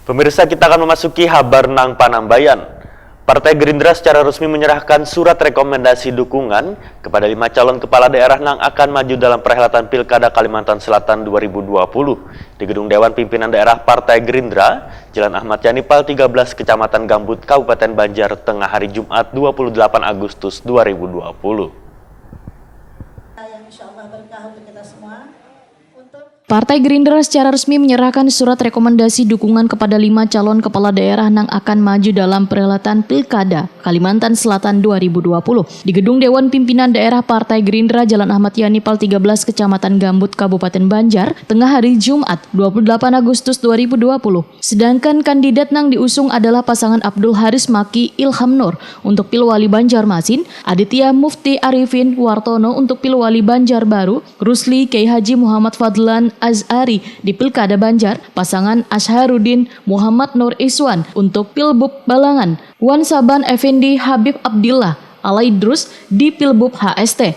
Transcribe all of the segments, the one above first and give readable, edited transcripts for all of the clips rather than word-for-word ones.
Pemirsa, kita akan memasuki kabar nang Panambayan. Partai Gerindra secara resmi menyerahkan surat rekomendasi dukungan kepada 5 calon kepala daerah yang akan maju dalam perhelatan Pilkada Kalimantan Selatan 2020 di Gedung Dewan Pimpinan Daerah Partai Gerindra, Jalan Ahmad Yani Pal 13, Kecamatan Gambut, Kabupaten Banjar, Tengah, hari Jumat 28 Agustus 2020. Partai Gerindra secara resmi menyerahkan surat rekomendasi dukungan kepada 5 calon kepala daerah yang akan maju dalam perhelatan Pilkada Kalimantan Selatan 2020 di Gedung Dewan Pimpinan Daerah Partai Gerindra, Jalan Ahmad Yani Pal 13, Kecamatan Gambut, Kabupaten Banjar, Tengah, hari Jumat 28 Agustus 2020. Sedangkan kandidat yang diusung adalah pasangan Abdul Haris Maki Ilham Nur untuk Pilwali Banjarmasin, Aditya Mufti Arifin Wartono untuk Pilwali Banjarbaru, Rusli Kiai Haji Muhammad Fadlan Azhari di Pilkada Banjar, pasangan Asharuddin Muhammad Nur Iswan untuk Pilbub Balangan, Wan Saban Effendi Habib Abdillah Alaidrus di Pilbub HST.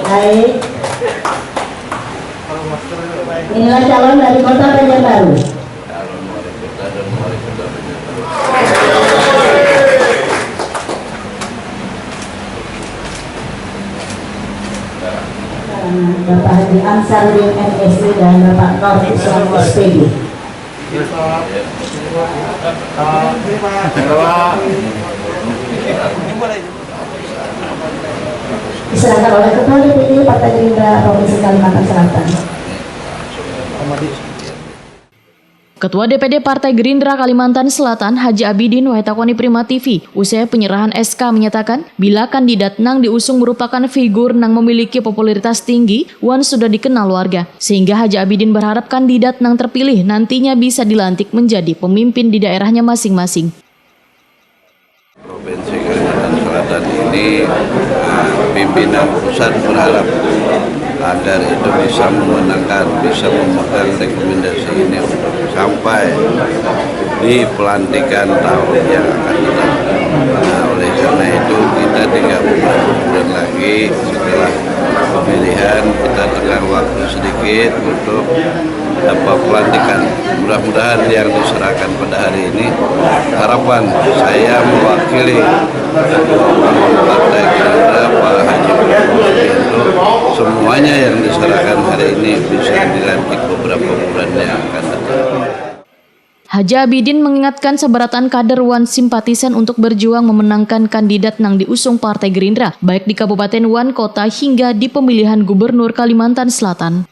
Baik. Inilah calon dari Kota Banjarbaru. Bapak Haji Ansarudin MSI dan Bapak Nur Islam SPD. Diserahkan oleh Ketua DPD Partai Gerindra Provinsi Kalimantan Selatan. Ketua DPD Partai Gerindra Kalimantan Selatan, Haji Abidin Waitakoni Prima TV, usai penyerahan SK menyatakan, bila kandidat nang diusung merupakan figur nang memiliki popularitas tinggi, wan sudah dikenal warga. Sehingga Haji Abidin berharap kandidat nang terpilih nantinya bisa dilantik menjadi pemimpin di daerahnya masing-masing. Provinsi Kalimantan Selatan ini pimpinan pusat berharap agar itu bisa memenangkan, bisa memegang rekomendasi ini untuk sampai di pelantikan tahun yang akan datang. Nah, oleh karena itu kita tinggal beberapa bulan lagi setelah pemilihan, kita tengah waktu sedikit untuk pelantikan. Mudah-mudahan yang diserahkan pada hari ini, harapan saya mewakili Partai Gerindra Pak Haji untuk semuanya yang diserahkan hari ini bisa dilantik beberapa bulan yang akan datang. Haji Abidin mengingatkan sebaratan kader wan simpatisan untuk berjuang memenangkan kandidat nang diusung Partai Gerindra, baik di Kabupaten Wan Kota hingga di pemilihan Gubernur Kalimantan Selatan.